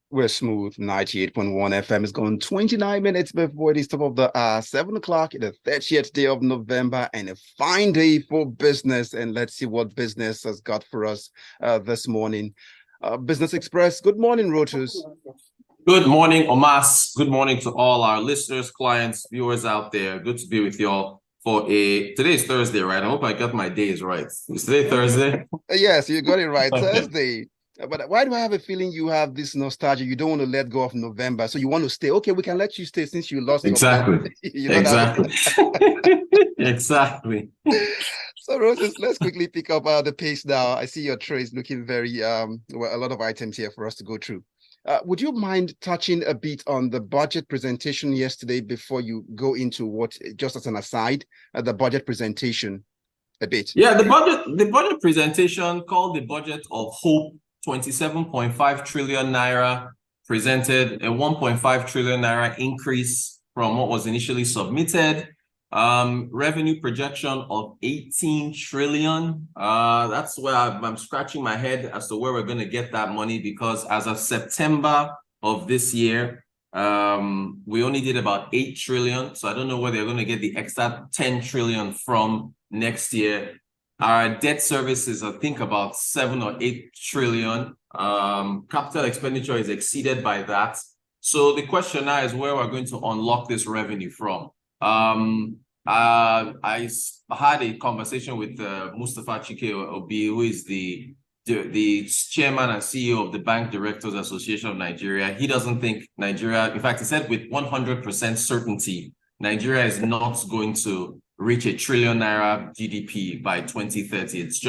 We're smooth. 98.1 FM is going 29 minutes before the top of the 7 o'clock, the 30th day of November, and a fine day for business. And let's see what business has got for us this morning. Business Express, good morning, Rotus. Good morning, Omas. Good morning to all our listeners, clients, viewers out there. Good to be with y'all for today's Thursday, right? I hope I got my days right. Is today Thursday? Yes, you got it right. Thursday. But why do I have a feeling you have this nostalgia? You don't want to let go of November, so you want to stay. Okay, we can let you stay since you lost exactly. You know exactly. Exactly. So, Roses, let's quickly pick up the pace now. I see your tray is looking very well, a lot of items here for us to go through. Would you mind touching a bit on the budget presentation yesterday before you go into what, just as an aside, the budget presentation a bit? Yeah, the budget presentation called the Budget of Hope, 27.5 trillion naira, presented a 1.5 trillion naira increase from what was initially submitted. Revenue projection of 18 trillion. That's where I'm scratching my head as to where we're going to get that money, because as of September of this year, we only did about 8 trillion. So I don't know where they're going to get the extra 10 trillion from next year. Our debt service is, I think, about 7 or 8 trillion. Capital expenditure is exceeded by that. So the question now is where we're going to unlock this revenue from. I had a conversation with Mustafa Chike Obi, who is the chairman and CEO of the Bank Directors Association of Nigeria. He doesn't think Nigeria, in fact, he said with 100% certainty, Nigeria is not going to reach a trillion naira GDP by 2030. It's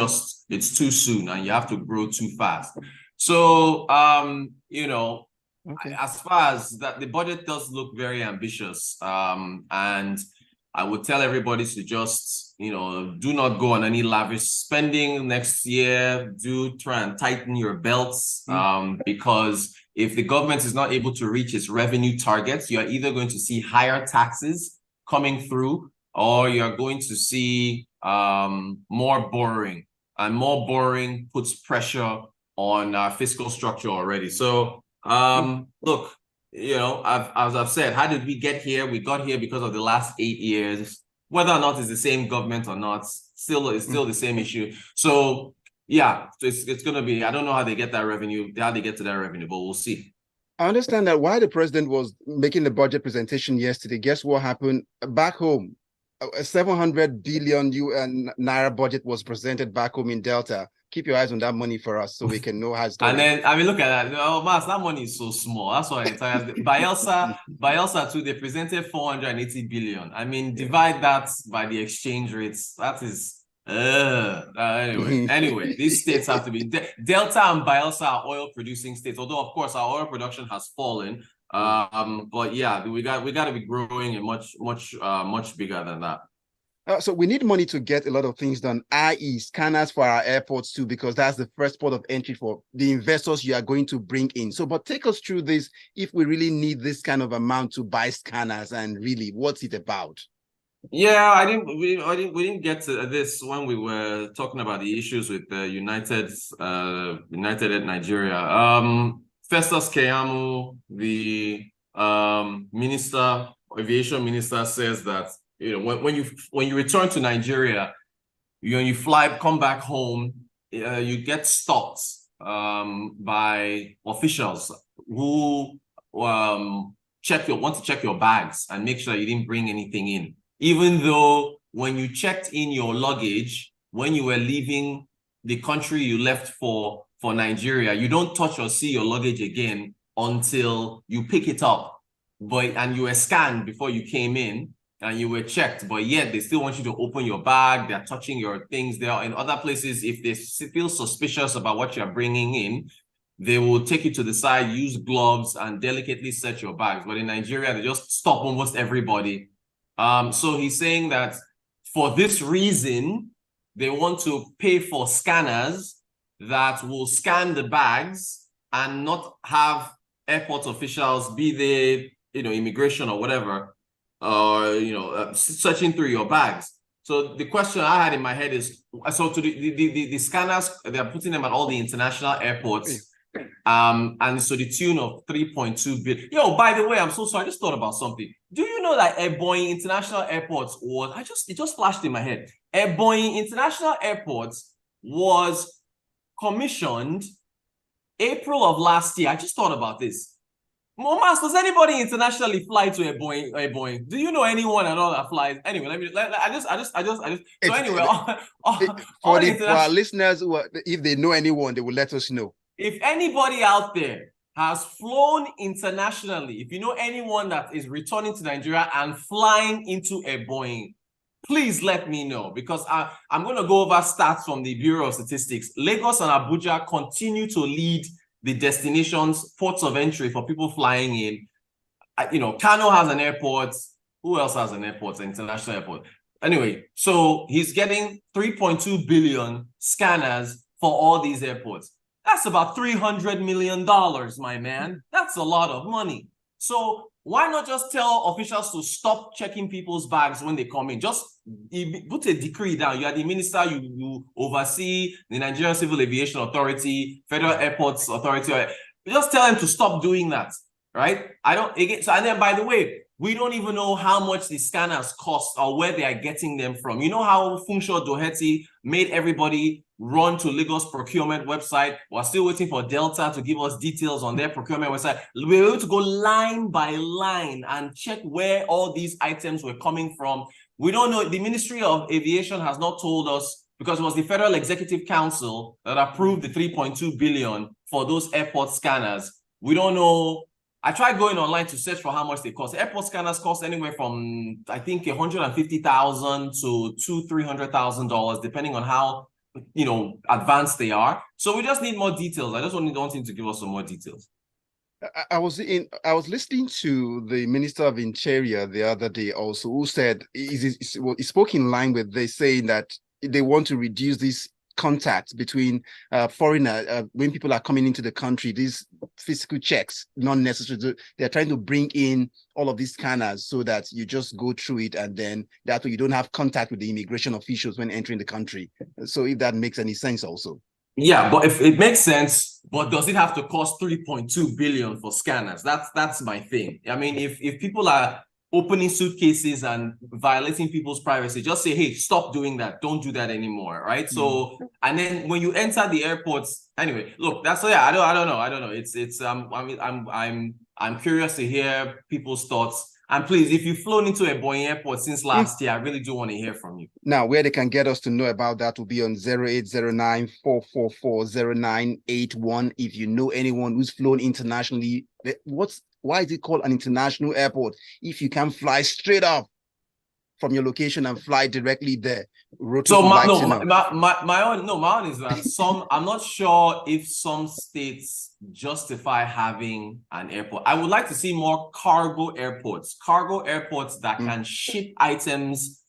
too soon, and you have to grow too fast. So, okay. As far as that, the budget does look very ambitious. And I would tell everybody to just, do not go on any lavish spending next year. Do try and tighten your belts, because if the government is not able to reach its revenue targets, you are either going to see higher taxes coming through, or you're going to see more borrowing. And more borrowing puts pressure on our fiscal structure already. So, look, as I've said, how did we get here? We got here because of the last 8 years. Whether or not it's the same government or not, it's still the same issue. So yeah, it's going to be, I don't know how they get that revenue, how they get to that revenue, but we'll see. I understand that while the president was making the budget presentation yesterday, guess what happened back home? A 700 billion naira budget was presented back home in Delta. Keep your eyes on that money for us so we can know how it's going. And then, I mean, look at that. Oh, Mas, that money is so small. That's why Bayelsa too, they presented 480 billion. I mean, divide that by the exchange rates. That is, anyway, these states have to be, Delta and Bayelsa are oil producing states, although of course our oil production has fallen. But yeah, we got to be growing and much bigger than that. So we need money to get a lot of things done, i.e. scanners for our airports too, because that's the first port of entry for the investors you are going to bring in. So, but take us through this, if we really need this kind of amount to buy scanners, and really, what's it about? Yeah, we didn't get to this when we were talking about the issues with the United at Nigeria. Festus Keyamo, the aviation minister, says that when you return to Nigeria, you come back home, you get stopped by officials who want to check your bags and make sure you didn't bring anything in. Even though when you checked in your luggage, when you were leaving the country you left for Nigeria, you don't touch or see your luggage again until you pick it up. And you were scanned before you came in and you were checked, but yet they still want you to open your bag. They're touching your things. There in other places, if they feel suspicious about what you're bringing in, they will take you to the side, use gloves, and delicately search your bags. But in Nigeria, they just stop almost everybody. So he's saying that for this reason, they want to pay for scanners that will scan the bags and not have airport officials, be they, immigration or whatever, searching through your bags. So the question I had in my head is, so to the scanners, they're putting them at all the international airports. And so the tune of 3.2 billion. Yo, by the way, I'm so sorry. I just thought about something. Do you know that Ebonyi International Airport it just flashed in my head. Ebonyi International Airport was commissioned April of last year. I just thought about this. Momas, does anybody internationally fly to Ebonyi? Do you know anyone at all that flies? Anyway, so anyway, for our listeners, if they know anyone, they will let us know. If anybody out there has flown internationally, if you know anyone that is returning to Nigeria and flying into Ebonyi, please let me know, because I'm going to go over stats from the Bureau of Statistics. Lagos and Abuja continue to lead the destinations, ports of entry for people flying in. Kano has an airport. Who else has an airport? An international airport. Anyway, so he's getting 3.2 billion scanners for all these airports. That's about $300 million, my man. That's a lot of money. So why not just tell officials to stop checking people's bags when they come in? Just put a decree down. You are the minister, you oversee the Nigerian Civil Aviation Authority, Federal Airports Authority. Just tell them to stop doing that, right? And then, by the way, we don't even know how much the scanners cost or where they are getting them from. You know how Funsho Doherty made everybody run to Lagos procurement website? We're still waiting for Delta to give us details on their procurement website. We were able to go line by line and check where all these items were coming from. We don't know. The Ministry of Aviation has not told us, because it was the Federal Executive Council that approved the 3.2 billion for those airport scanners. We don't know. I tried going online to search for how much they cost. Airport scanners cost anywhere from, I think, $150,000 to $200,000-$300,000, depending on how advanced they are. So we just need more details. I just want him to give us some more details. I was listening to the Minister of Interior the other day also, who said he spoke in line with this, saying that they want to reduce this contact between foreigners when people are coming into the country. These physical checks, not necessary. They're trying to bring in all of these scanners so that you just go through it, and then that way you don't have contact with the immigration officials when entering the country. So if that makes any sense also. Yeah, but if it makes sense, but does it have to cost 3.2 billion for scanners? That's my thing. I mean, if people are opening suitcases and violating people's privacy, just say, hey, stop doing that. Don't do that anymore, right? So, and then when you enter the airports, anyway, look, I don't know. I'm curious to hear people's thoughts. And please, if you've flown into Ebonyi Airport since last year, I really do want to hear from you. Now, where they can get us to know about that will be on 0809-444-0981. If you know anyone who's flown internationally, why is it called an international airport if you can fly straight up from your location and fly directly there? Rotus so my own is that I'm not sure if some states justify having an airport. I would like to see more cargo airports that can ship items.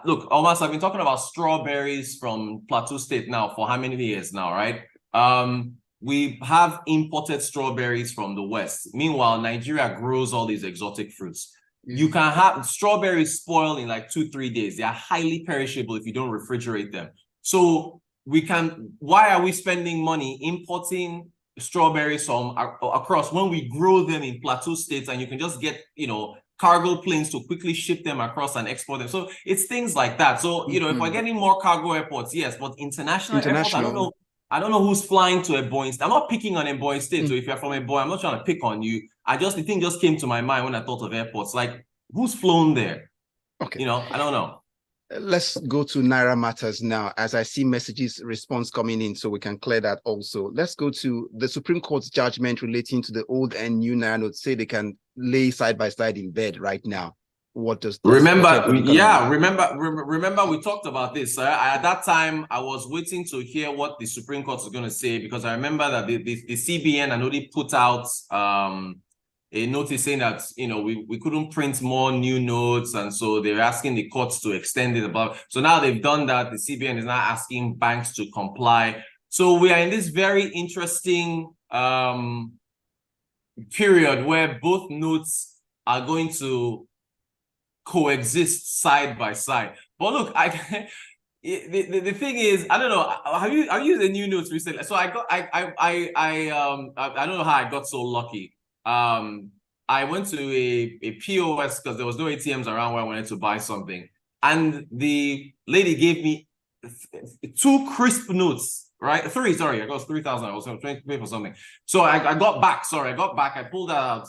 Look, Omatseye, I've been talking about strawberries from Plateau State now for how many years now, right? We have imported strawberries from the West. Meanwhile, Nigeria grows all these exotic fruits. You can have strawberries spoil in like 2-3 days. They are highly perishable if you don't refrigerate them. So why are we spending money importing strawberries from across when we grow them in Plateau States, and you can just get, cargo planes to quickly ship them across and export them? So it's things like that. So, if we're getting more cargo airports, yes, but international airports, I don't know who's flying to Ebonyi. I'm not picking on Ebonyi State. So if you're from Ebonyi, I'm not trying to pick on you. The thing just came to my mind when I thought of airports. Like, who's flown there? Okay. I don't know. Let's go to Naira matters now, as I see response coming in, so we can clear that also. Let's go to the Supreme Court's judgment relating to the old and new Naira notes. Say they can lay side by side in bed right now. What does remember we talked about this. At that time, I was waiting to hear what the Supreme Court is going to say, because I remember that the CBN and already put out a notice saying that we couldn't print more new notes, and so they're asking the courts to extend it above. So now they've done that. The CBN is now asking banks to comply. So we are in this very interesting period where both notes are going to coexist side by side. But look, the thing is, I don't know. Have you used the new notes recently? So I don't know how I got so lucky. I went to a POS because there was no ATMs around where I wanted to buy something, and the lady gave me 2 crisp notes, right? 3, sorry, I got 3,000. I was trying to pay for something. So I got back. Sorry, I got back. I pulled that out.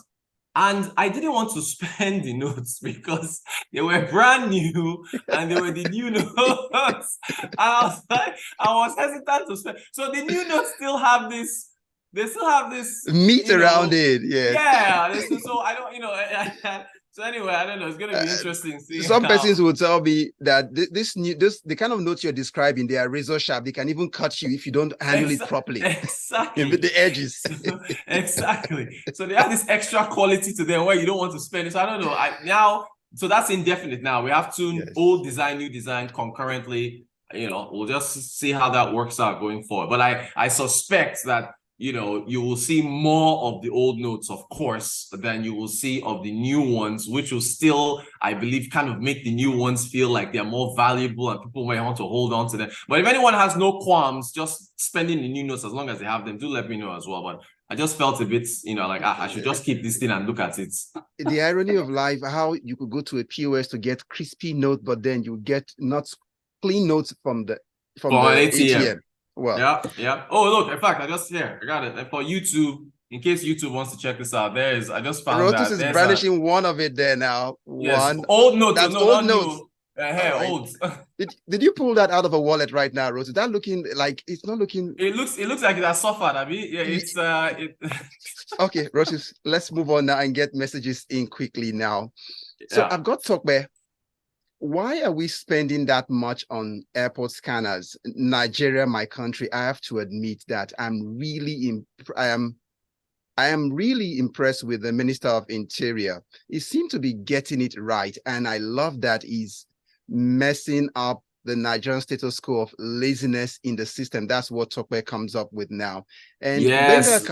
And I didn't want to spend the notes because they were brand new and they were the new notes. And I was hesitant to spend. So the new notes still have this, they still have this meat around it. Yes. Yeah. So I don't, so anyway, I don't know. It's going to be interesting. Some persons will tell me that the kind of notes you're describing, they are razor sharp. They can even cut you if you don't handle it properly. Exactly. With the edges. Exactly. So they have this extra quality to them where you don't want to spend it. So I don't know. So that's indefinite now. We have 2 old design, new design concurrently. We'll just see how that works out going forward. But I suspect that you will see more of the old notes, of course, than you will see of the new ones, which will still, I believe, kind of make the new ones feel like they're more valuable and people might want to hold on to them. But if anyone has no qualms, just spending the new notes as long as they have them, do let me know as well. But I just felt a bit, like I should just keep this thing and look at it. The irony of life, how you could go to a POS to get crispy note, but then you get not clean notes from the ATM. Well, yeah. Oh, look, in fact, I got it. And for YouTube, in case YouTube wants to check this out, I just found Rotus is brandishing one of it there now. Yes, old notes. That's old notes. Old. Did you pull that out of a wallet right now, Rotus? That looking like it's not looking. It looks like it has suffered. I mean, yeah, it's Okay, Rotus. Let's move on now and get messages in quickly now. So I've got Tokbe. Why are we spending that much on airport scanners? Nigeria, my country, I have to admit that I am really impressed with the Minister of Interior. He seemed to be getting it right, and I love that he's messing up the Nigerian status quo of laziness in the system. That's what Tokwe comes up with now. And yes.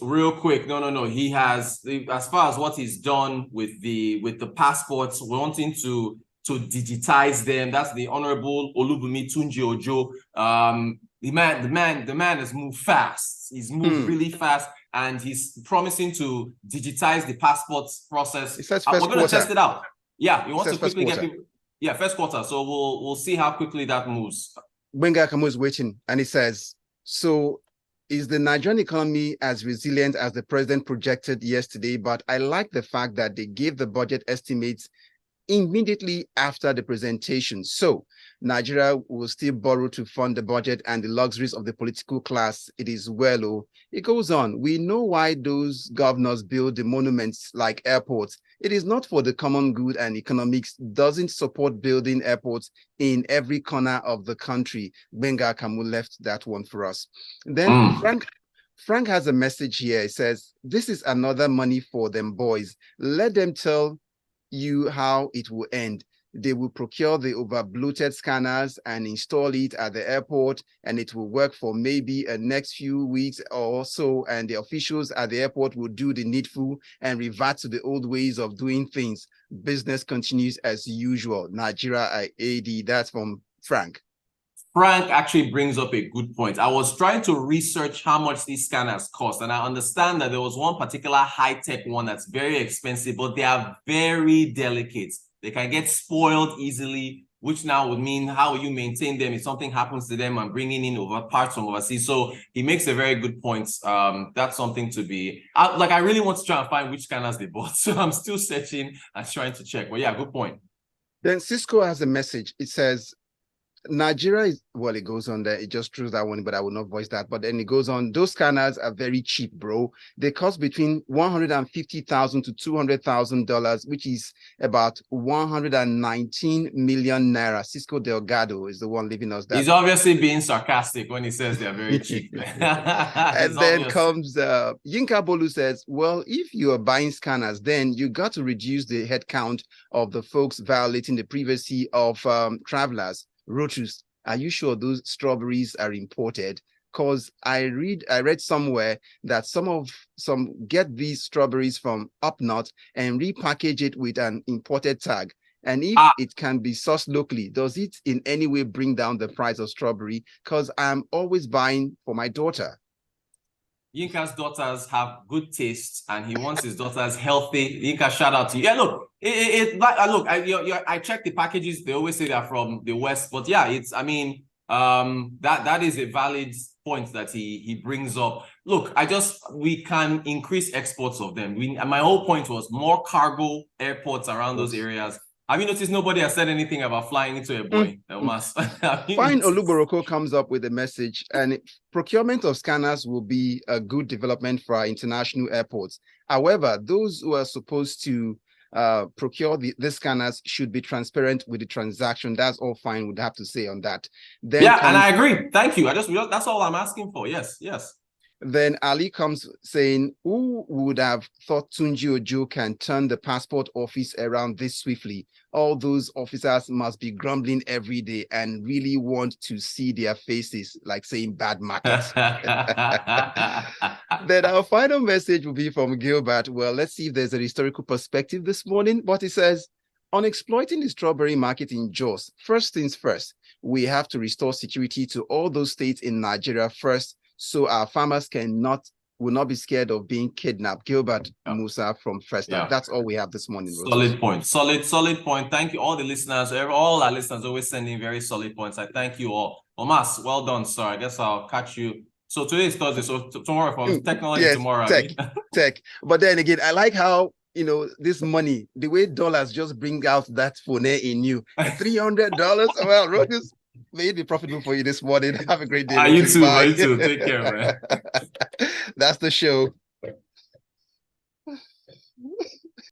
Real quick, no. He has, as far as what he's done with the passports, wanting to digitize them. That's the Honorable Olubunmi Tunji Ojo. The man has moved fast. He's moved really fast, and he's promising to digitize the passports process. We're going to test it out. Yeah, he wants to quickly get people. Yeah, first quarter. So we'll see how quickly that moves. Benga Kamu is waiting, and he says, so is the Nigerian economy as resilient as the president projected yesterday? But I like the fact that they gave the budget estimates immediately after the presentation. So Nigeria will still borrow to fund the budget and the luxuries of the political class. It is well. It goes on. We know why those governors build the monuments like airports. It is not for the common good, and economics doesn't support building airports in every corner of the country. Benga Kamu left that one for us. Then Frank has a message here. It says, this is another money for them boys. Let them tell you how it will end. They will procure the over-bloated scanners and install it at the airport, and it will work for maybe a next few weeks or so, and the officials at the airport will do the needful and revert to the old ways of doing things. Business continues as usual. Nigeria AD. That's from Frank. Frank actually brings up a good point. I was trying to research how much these scanners cost, and I understand that there was one particular high-tech one that's very expensive, but they are very delicate. They can get spoiled easily, which now would mean how will you maintain them if something happens to them and bringing in parts from overseas. So he makes a very good point. That's something to be, I really want to try and find which scanners they bought. So I'm still searching and trying to check. But yeah, good point. Then Cisco has a message. It says, Nigeria is, well, it goes on there. It just throws that one, but I will not voice that. But then it goes on. Those scanners are very cheap, bro. They cost between $150,000 to $200,000, which is about 119 million naira. Cisco Delgado is the one leaving us that. He's obviously being sarcastic when he says they're very cheap. And then comes Yinka Bolu says, well, if you are buying scanners, then you got to reduce the head count of the folks violating the privacy of travelers. Rotus, are you sure those strawberries are imported? Because I read somewhere that some get these strawberries from up north and repackage it with an imported tag. And if it can be sourced locally, does it in any way bring down the price of strawberry? Because I'm always buying for my daughter. Yinka's daughters have good taste, and he wants his daughters healthy. Yinka, shout out to you. Yeah, look, I check the packages. They always say they're from the West, but yeah, that is a valid point that he brings up. Look, we can increase exports of them. My whole point was more cargo airports around those areas. Have you noticed nobody has said anything about flying into a boy? Fine, Oluboroko comes up with a message, and procurement of scanners will be a good development for our international airports. However, those who are supposed to procure the scanners should be transparent with the transaction. That's all fine. Would have to say on that. Then and I agree. Thank you. That's all I'm asking for. Yes. Then Ali comes saying, who would have thought Tunji Ojo can turn the passport office around this swiftly? All those officers must be grumbling every day and really want to see their faces, like saying bad market. Then our final message will be from Gilbert. Well, let's see if there's a historical perspective this morning. But he says, on exploiting the strawberry market in Jos, first things first, we have to restore security to all those states in Nigeria first, so our farmers will not be scared of being kidnapped. Gilbert Musa from First. That's all we have this morning. Solid point. Solid point. Thank you, all the listeners. All our listeners always sending very solid points. I thank you all. Omas, well done, sir. I guess I'll catch you. So today is Thursday. So tomorrow from technology tomorrow. Tech. But then again, I like how this money, the way dollars just bring out that phone in you. $300. Well, Rotus, may it be profitable for you this morning. Have a great day. You too. Take care, man. That's the show.